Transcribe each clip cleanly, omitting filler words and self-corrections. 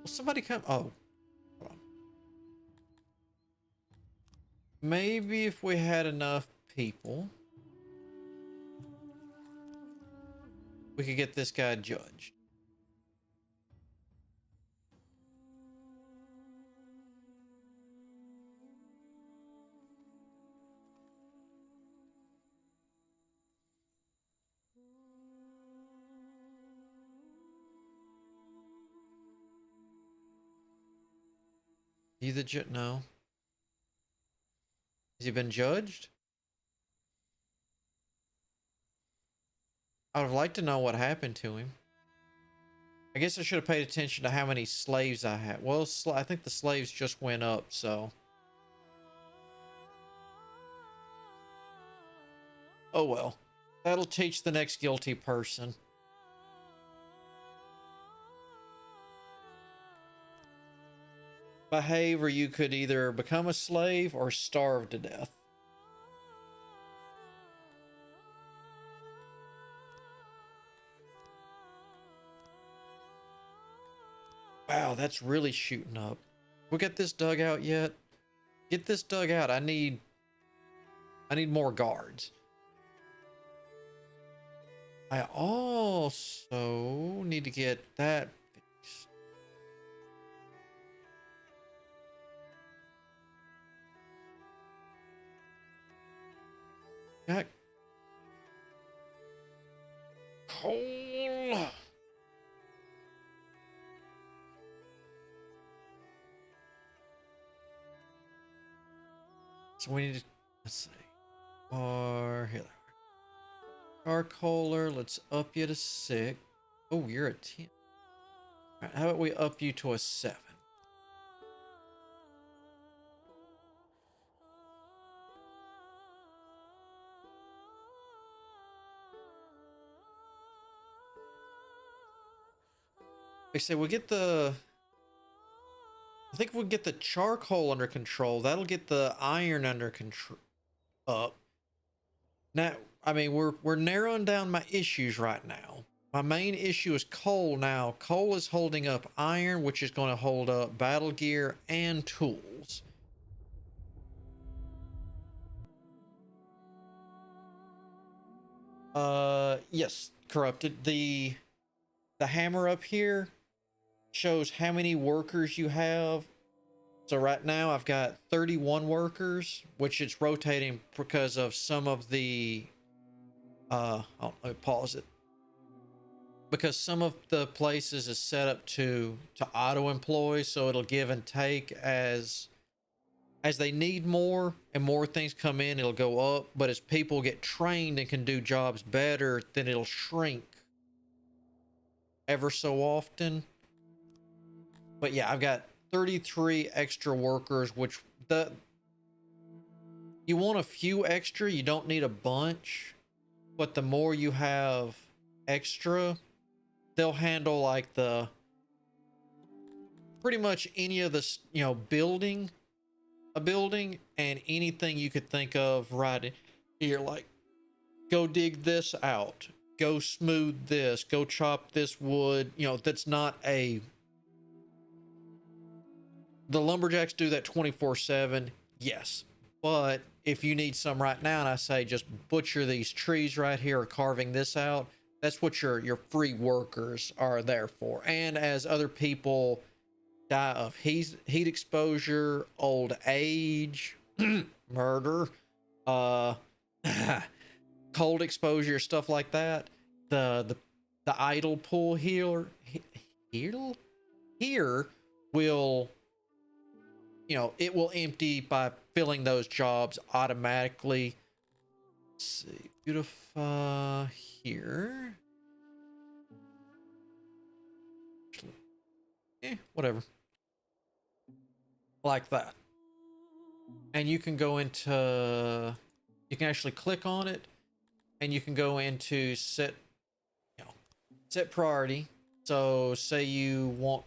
Somebody come. Oh, hold on. Maybe if we had enough people, we could get this guy judged. You the judge? No. Has he been judged? I would like to know what happened to him. I guess I should have paid attention to how many slaves I had. Well, I think the slaves just went up, so. Oh well. That'll teach the next guilty person. Behave, or you could either become a slave or starve to death. Wow, that's really shooting up. We got this dug out yet? Get this dug out. I need more guards. I also need to get that fixed. Got coal. So we need to, let's see. Or here. Charcoaler, let's up you to 6. Oh, you're a 10. All right, how about we up you to a 7? Like I say, we'll get the. I think if we get the charcoal under control, that'll get the iron under control up. Now, I mean, we're narrowing down my issues right now. My main issue is coal now. Coal is holding up iron, which is going to hold up battle gear and tools. Yes, corrupted. The hammer up here shows how many workers you have. So right now I've got 31 workers, which it's rotating because of some of the let me pause it. Because some of the places is set up to auto employ, so it'll give and take as they need more and more things come in, it'll go up. But as people get trained and can do jobs better, then it'll shrink ever so often. But yeah, I've got 33 extra workers, which you want a few extra, you don't need a bunch, but the more you have extra, they'll handle like the pretty much any of this, building a building and anything you could think of right here, like go dig this out, go smooth this, go chop this wood, that's not a. The lumberjacks do that 24/7, yes. But if you need some right now, and I say just butcher these trees right here or carving this out, that's what your free workers are there for. And as other people die of heat exposure, old age, murder, uh, cold exposure, stuff like that, the idle pool here will, it will empty by filling those jobs automatically. Let's see, beautify here. Whatever. Like that. And you can go into, you can actually click on it and you can go into set, set priority. So say you want,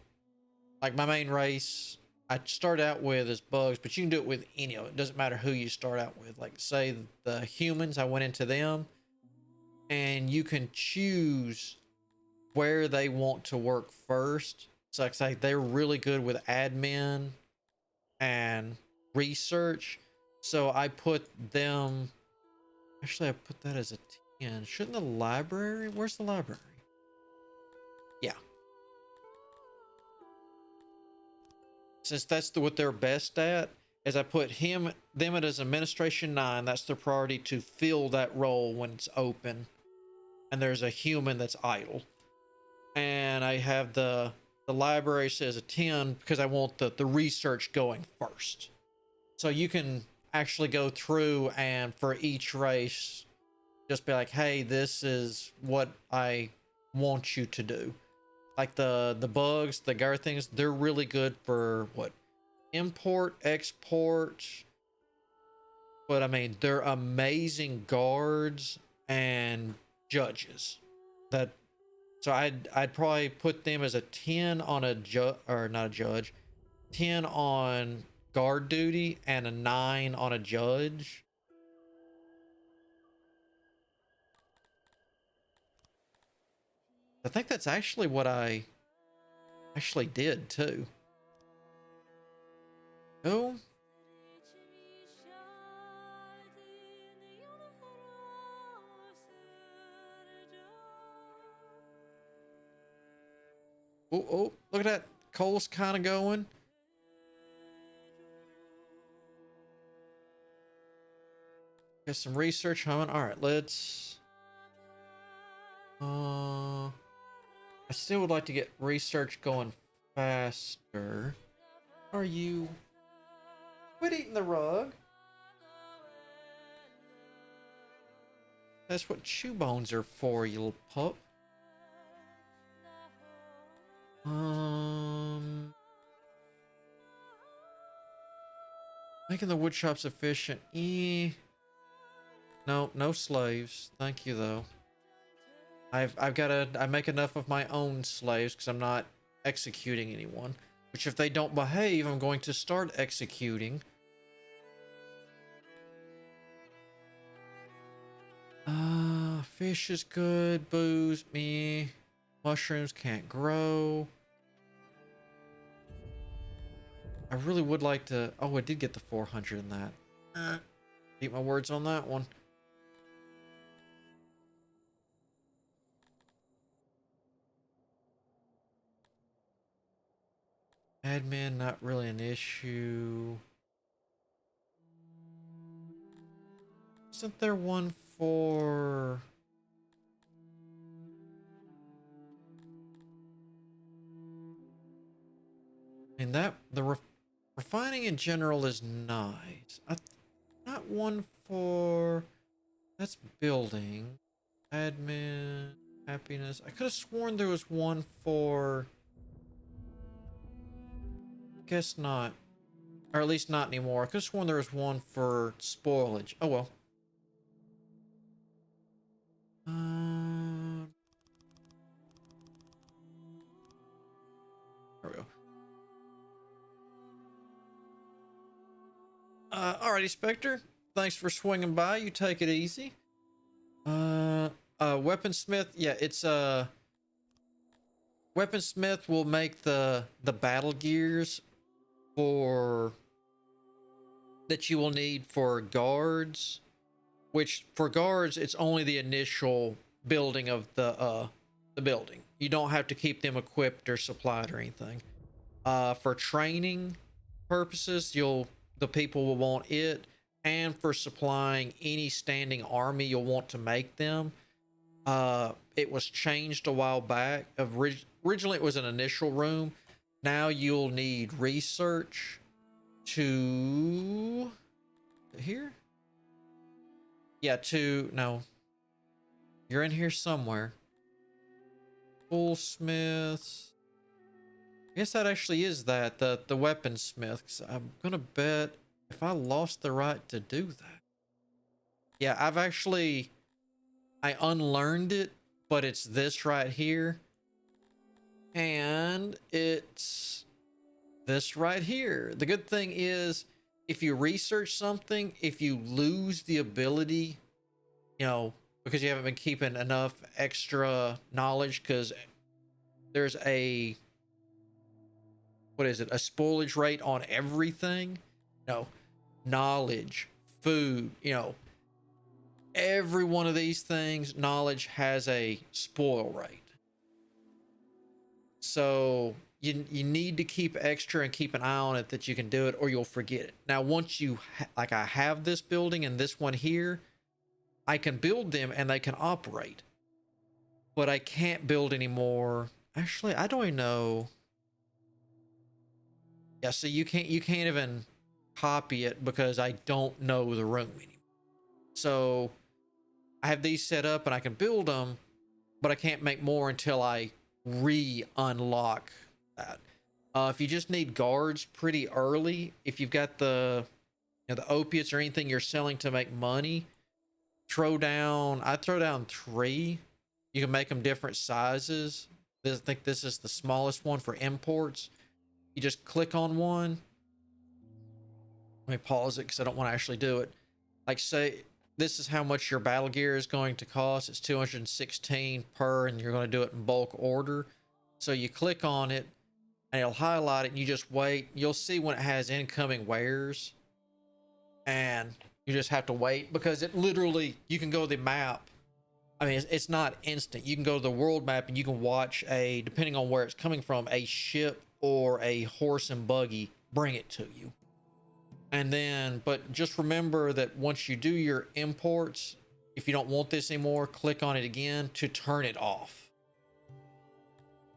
like my main race, I start out with as bugs, but you can do it with any of it. It doesn't matter who you start out with. Like say the humans, I went into them, and you can choose where they want to work first. So like I say, they're really good with admin and research. So I put them. Actually, I put that as a 10. Shouldn't the library? Where's the library? Yeah. Since that's what they're best at, as I put them as administration 9, that's their priority to fill that role when it's open. And there's a human that's idle. And I have the library says a 10 because I want the research going first. So you can actually go through and for each race just be like, hey, this is what I want you to do. Like the bugs, the guard things, they're really good for what? Import, export. But I mean, they're amazing guards and judges. That so I'd probably put them as a 10 on a or not a judge, 10 on guard duty and a 9 on a judge. I think that's actually what I actually did too. Oh. Oh, oh, look at that. Cole's kind of going. Got some research humming. All right, let's. I still would like to get research going faster. Are you? Quit eating the rug. That's what chew bones are for, you little pup. Making the wood shops efficient. No, no slaves. Thank you though. I've got to. I make enough of my own slaves because I'm not executing anyone. Which, if they don't behave, I'm going to start executing. Fish is good. Booze, me. Mushrooms can't grow. I really would like to. Oh, I did get the 400 in that. Eat my words on that one. Admin, not really an issue. Isn't there one for... I mean, that... The refining in general is nice. Not one for... That's building. Admin. Happiness. I could have sworn there was one for... Guess not. Or at least not anymore. I could have sworn there was one for spoilage. Oh well. There we go. Alrighty, Spectre. Thanks for swinging by. You take it easy. Weaponsmith. Yeah, it's Weaponsmith will make the battle gears for that you will need for guards. Which for guards, it's only the initial building of the building. You don't have to keep them equipped or supplied or anything. For training purposes, the people will want it, and for supplying any standing army you'll want to make them. It was changed a while back. Originally, it was an initial room. Now you'll need research to here. Yeah, no. You're in here somewhere. Toolsmiths. I guess that actually is the weaponsmith. 'Cause I'm gonna bet if I lost the right to do that. Yeah, I unlearned it, but it's this right here. And it's this right here. The good thing is, if you research something, if you lose the ability, because you haven't been keeping enough extra knowledge, because there's a what is it, a spoilage rate on everything. No, knowledge, food, every one of these things, knowledge has a spoil rate. So you need to keep extra and keep an eye on it that you can do it, or you'll forget it. Now, once you like I have this building and this one here, I can build them and they can operate, but I can't build anymore. Actually, I don't even know. Yeah, so you can't even copy it because I don't know the room anymore. So I have these set up and I can build them, but I can't make more until I re-unlock that. If you just need guards pretty early, if you've got the the opiates or anything you're selling to make money, I throw down 3. You can make them different sizes. I think this is the smallest one for imports. You just click on one. Let me pause it because I don't want to actually do it. Like, say this is how much your battle gear is going to cost. It's 216 per, and you're going to do it in bulk order. So you click on it and it'll highlight it and you just wait. You'll see when it has incoming wares, and you just have to wait because it literally, you can go to the map. I mean, it's not instant. You can go to the world map and you can watch depending on where it's coming from, a ship or a horse and buggy bring it to you. And then, but just remember that once you do your imports, if you don't want this anymore, click on it again to turn it off.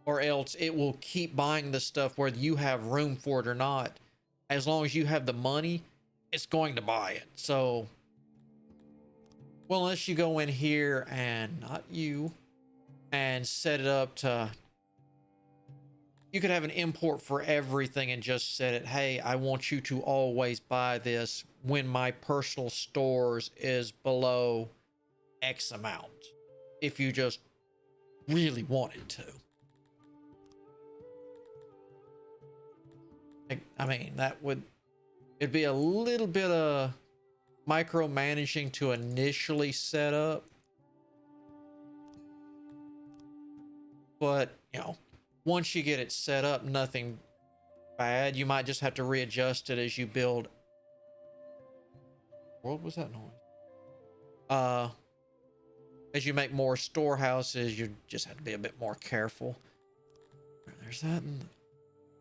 Or else it will keep buying the stuff whether you have room for it or not. As long as you have the money, it's going to buy it. So, well, unless you go in here and not you and set it up to, you could have an import for everything and just set it, hey, I want you to always buy this when my personal stores is below X amount, if you just really wanted to. I mean, it'd be a little bit of micromanaging to initially set up, but once you get it set up, nothing bad. You might just have to readjust it as you build. What was that noise? As you make more storehouses, you just have to be a bit more careful. There's that and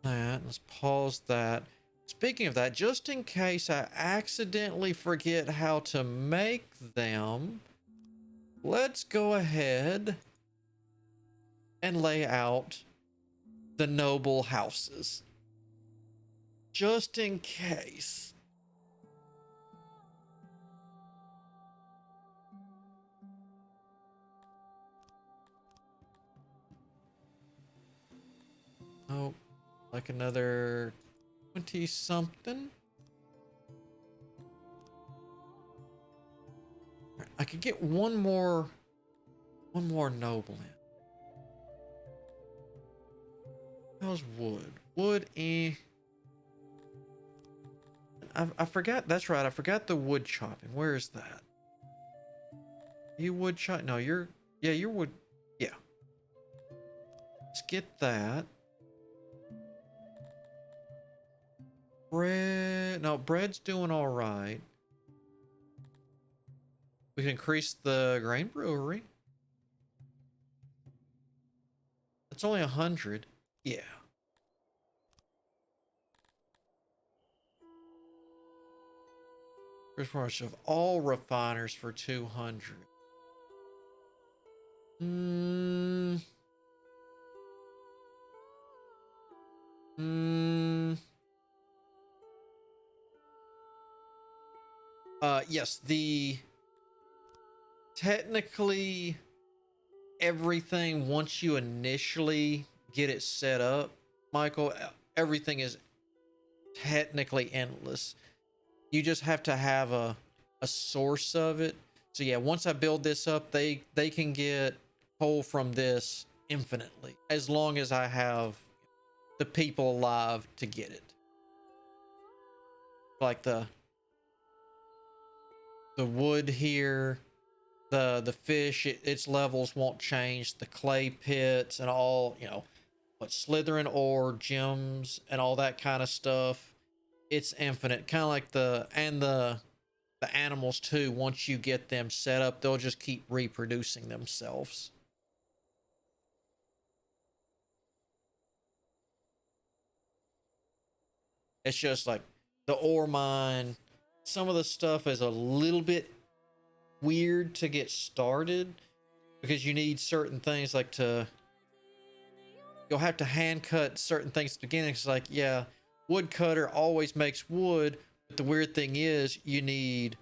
that. Let's pause that. Speaking of that, just in case I accidentally forget how to make them, let's go ahead and lay out the noble houses. Just in case. Oh, like another 20 something. I could get one more noble in. How's wood? Wood, I forgot. That's right. I forgot the wood chopping. Where is that? You wood chop? No, you're wood. Yeah. Let's get that. Bread. No, bread's doing all right. We can increase the grain brewery. It's only 100. Yeah. Resource of all refiners for 200. Yes, technically everything, once you initially get it set up, Michael, everything is technically endless. You just have to have a source of it. So yeah, once I build this up, they can get coal from this infinitely, as long as I have the people alive to get it. Like the wood here, the fish, its levels won't change. The clay pits and all, what, Slytherin ore, gems, and all that kind of stuff. It's infinite, kind of like the animals too. Once you get them set up, they'll just keep reproducing themselves. It's just like the ore mine. Some of the stuff is a little bit weird to get started because you need certain things like to, you'll have to hand cut certain things at the beginning. It's like, yeah, woodcutter always makes wood, but the weird thing is you need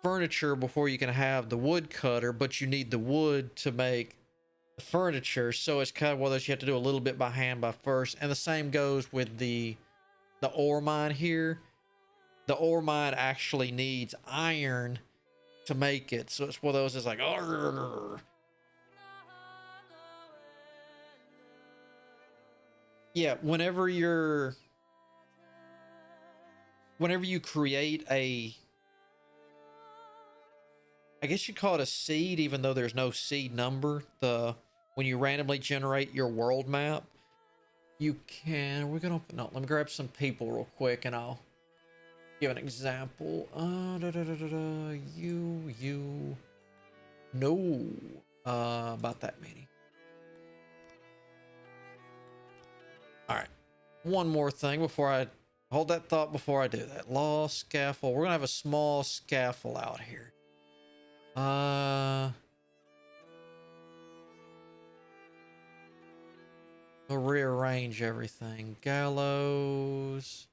furniture before you can have the woodcutter, but you need the wood to make the furniture. So it's kind of one of those you have to do a little bit by hand by first. And the same goes with the ore mine here. The ore mine actually needs iron to make it. So it's one of those, it's like, argh. Yeah, whenever you create a, I guess you'd call it a seed, even though there's no seed number. When you randomly generate your world map, you can, we're gonna, no, let me grab some people real quick and I'll give an example. You, no, about that many. All right, one more thing before I, hold that thought before I do that. Law scaffold, we're gonna have a small scaffold out here. We'll rearrange everything. Gallows.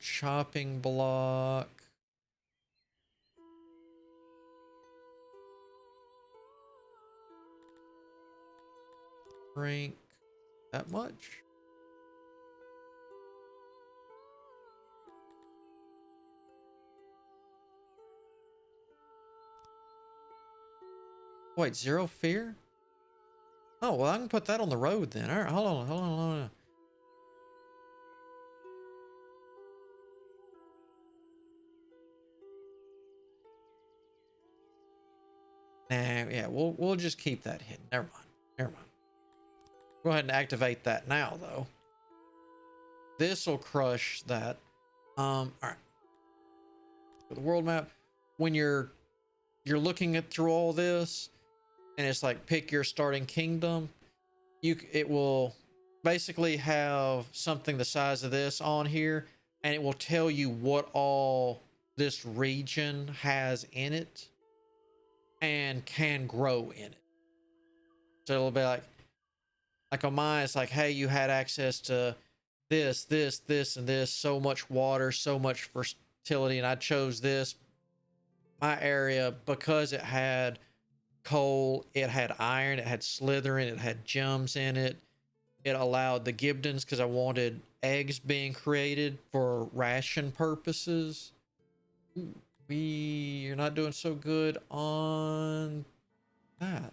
Chopping block. Shrink. That much? Wait, zero fear? Oh, well, I can put that on the road then. All right, hold on. Nah, yeah, we'll just keep that hidden. Never mind. Never mind. Go ahead and activate that now, though. This will crush that. All right. For the world map, when you're looking at through all this, and it's like pick your starting kingdom, it will basically have something the size of this on here, and it will tell you what all this region has in it and can grow in it. So it'll be like on mine, it's like, hey, you had access to this, and this, so much water, so much fertility, and I chose this, my area, because it had coal, it had iron, it had Slytherin, it had gems in it. It allowed the Gibdons because I wanted eggs being created for ration purposes. We're not doing so good on that.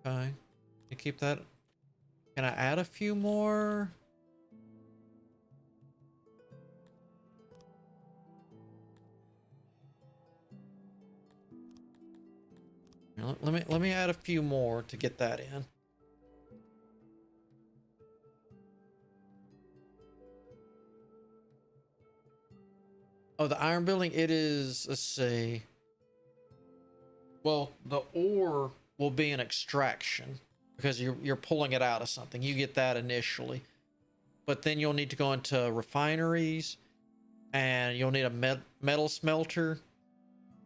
Okay. You keep that. Can I add a few more? Let me add a few more to get that in. Oh, the iron building, it is, let's see. Well, the ore will be an extraction because you're pulling it out of something. You get that initially. But then you'll need to go into refineries and you'll need a metal smelter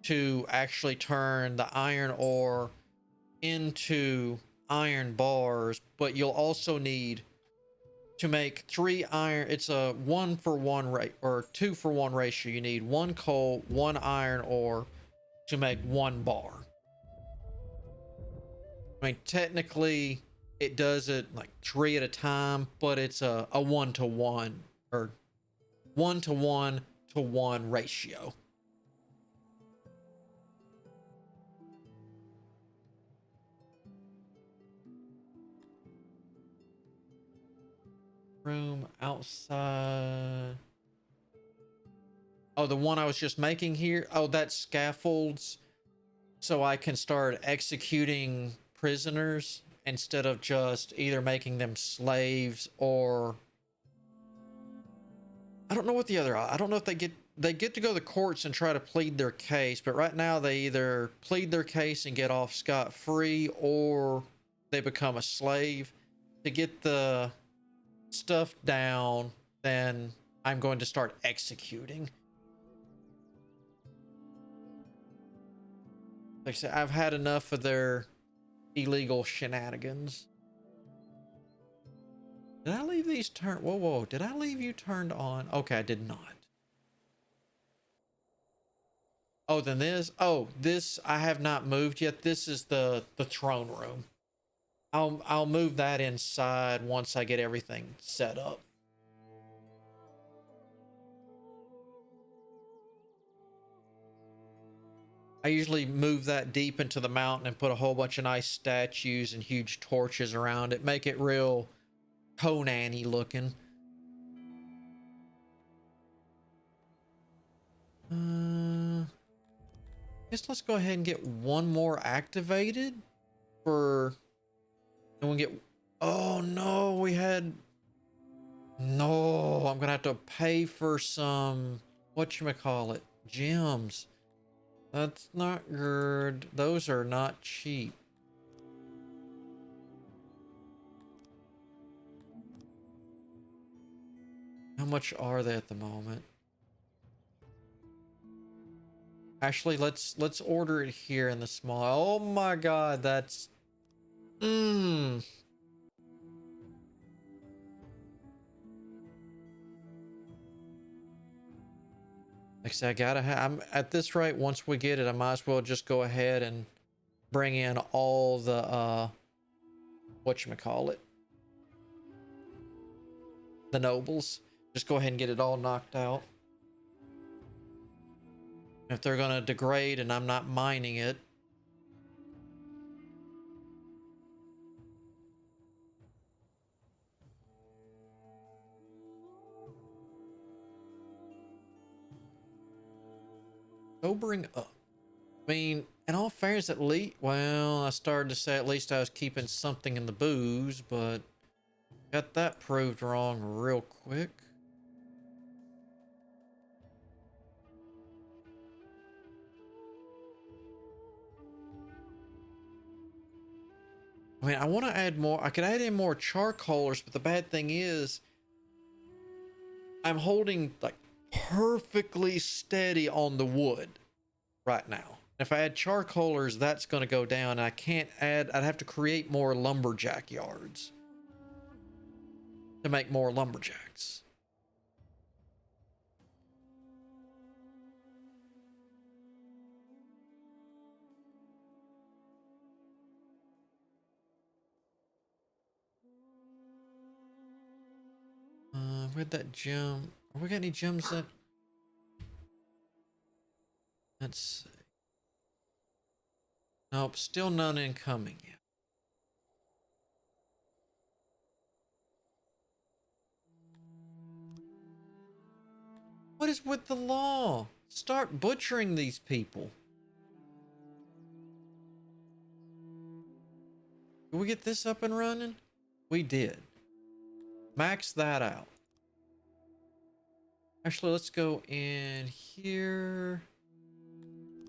to actually turn the iron ore into iron bars. But you'll also need to make 3 iron. It's a 1-for-1 rate or 2-for-1 ratio. You need 1 coal, 1 iron ore to make 1 bar. I mean, technically it does it like 3 at a time, but it's a 1-to-1 or 1-to-1-to-1 ratio. Room outside. Oh, the one I was just making here. Oh, that's scaffolds. so I can start executing prisoners instead of just either making them slaves or I don't know what the other. I don't know if they get to go to the courts and try to plead their case, but right now they either plead their case and get off scot-free or they become a slave. To get the stuff down, then I'm going to start executing. Like I said, I've had enough of their illegal shenanigans. Did I leave these turned? Whoa, whoa. Did I leave you turned on? Okay, I did not. Oh, then this. Oh, this I have not moved yet. This is the throne room. I'll move that inside once I get everything set up. I usually move that deep into the mountain and put a whole bunch of nice statues and huge torches around it. Make it real Conan-y looking. Guess let's go ahead and get one more activated for and we get oh no, we had no, I'm gonna have to pay for some whatchamacallit gems. That's not good. Those are not cheap. How much are they at the moment? Actually, let's order it here in the small. Oh my god, that's like I said, I gotta have. I'm at this rate. Once we get it, I might as well just go ahead and bring in all the whatchamacallit, the nobles. Just go ahead and get it all knocked out. If they're gonna degrade and I'm not mining it, sobering up. I mean, in all fairness, at least, well, I started to say at least I was keeping something in the booze, but got that proved wrong real quick. I mean, I want to add more. I could add in more charcoalers, but the bad thing is I'm holding like perfectly steady on the wood right now. If I add charcoalers, that's going to go down. I can't add, I'd have to create more lumberjack yards to make more lumberjacks. Where'd that gem? Have we got any gems that? Let's see. Nope, still none incoming yet. What is with the law? Start butchering these people. Did we get this up and running? We did. Max that out. Actually, let's go in here.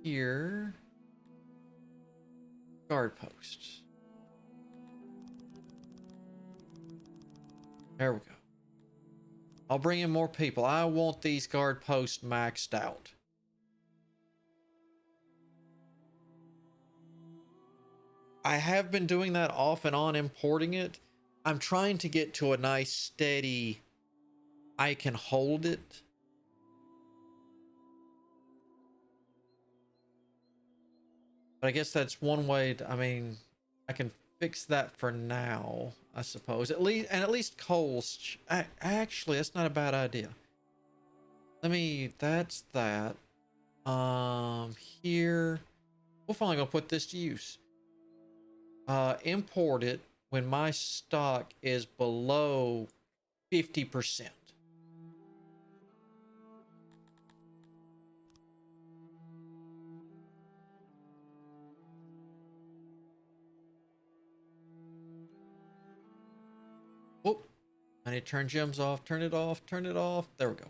Here. Guard posts. There we go. I'll bring in more people. I want these guard posts maxed out. I have been doing that off and on, importing it. I'm trying to get to a nice steady, I can hold it. But I guess that's one way to, I mean, I can fix that for now, I suppose. At least coals. Actually, that's not a bad idea. That's that. Here. We're finally gonna put this to use. Import it when my stock is below 50%. I need to turn gems off. Turn it off. Turn it off. There we go.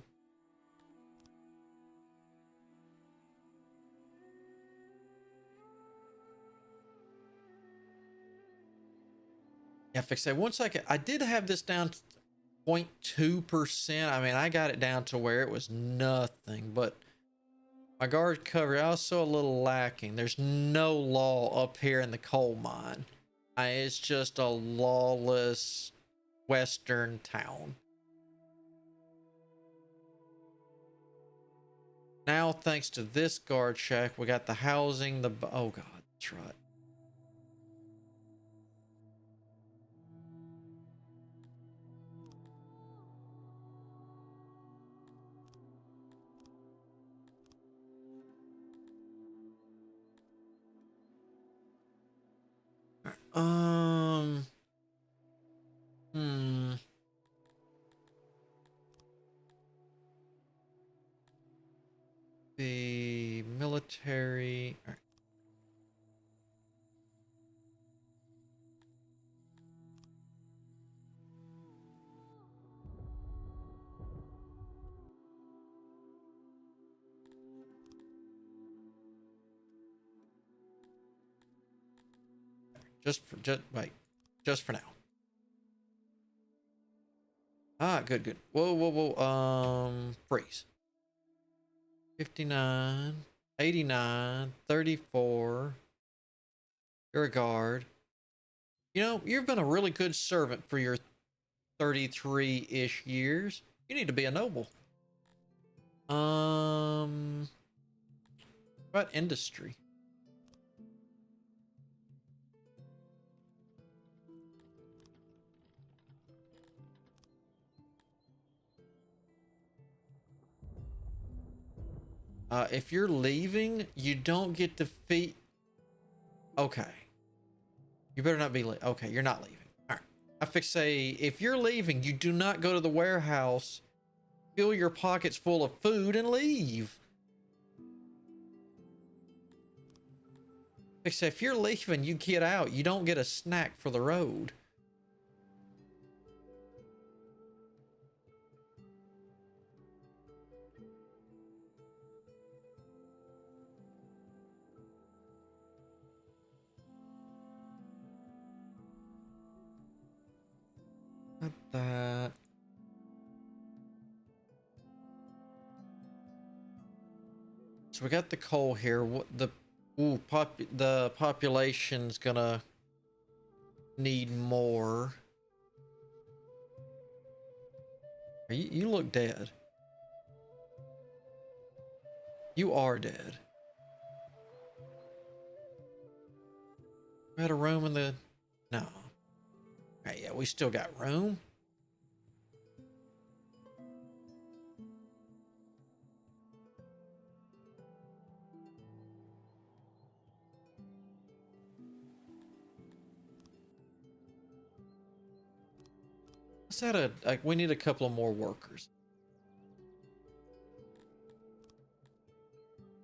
Yeah, fix that. 1 second. I did have this down to 0.2%. I mean, I got it down to where it was nothing, but my guard cover also a little lacking. There's no law up here in the coal mine. It's just a lawless western town. Now, thanks to this guard shack, we got the housing, the... Oh, God, that's right. Um... Hmm... The military... All right. Just for now. Ah, good, good. Whoa, whoa, whoa. Freeze. 59, 89, 34. You're a guard. You know, you've been a really good servant for your 33-ish years. You need to be a noble. What about industry? If you're leaving, you don't get to feed. Okay. You better not be okay, you're not leaving. All right. I fix say if you're leaving, you do not go to the warehouse, fill your pockets full of food, and leave. Fix say if you're leaving, you get out. You don't get a snack for the road. Not that. So we got the coal here. What the the population's gonna need more. You look dead. You are dead. We had a room in the... No. Hey, yeah, we still got room. Let's add we need a couple of more workers.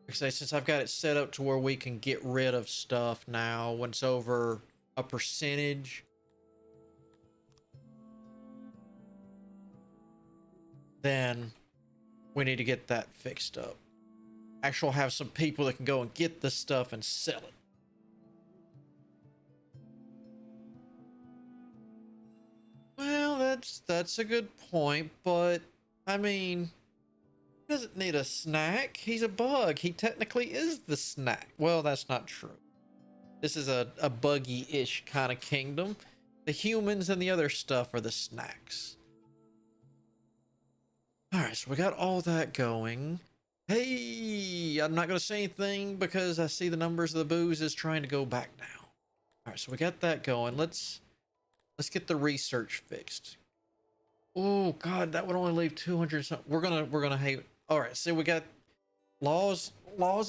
Like, since I've got it set up to where we can get rid of stuff now when it's over a percentage, then we need to get that fixed up. Actually have some people that can go and get the stuff and sell it. Well, that's a good point, but I mean, he doesn't need a snack. He's a bug. He technically is the snack. Well, that's not true. This is a buggy-ish kind of kingdom. The humans and the other stuff are the snacks. Alright, so we got all that going. Hey, I'm not going to say anything because I see the numbers of the booze is trying to go back now. Alright, so we got that going. Let's get the research fixed. Oh God, that would only leave 200 something. We're gonna hate. Alright, so we got laws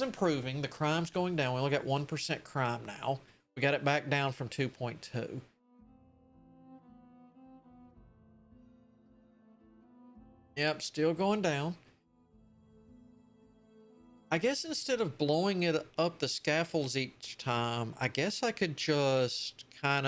improving, the crime's going down. We only got 1% crime now. We got it back down from 2.2. Yep, still going down. I guess instead of blowing it up the scaffolds each time, I guess I could just kind of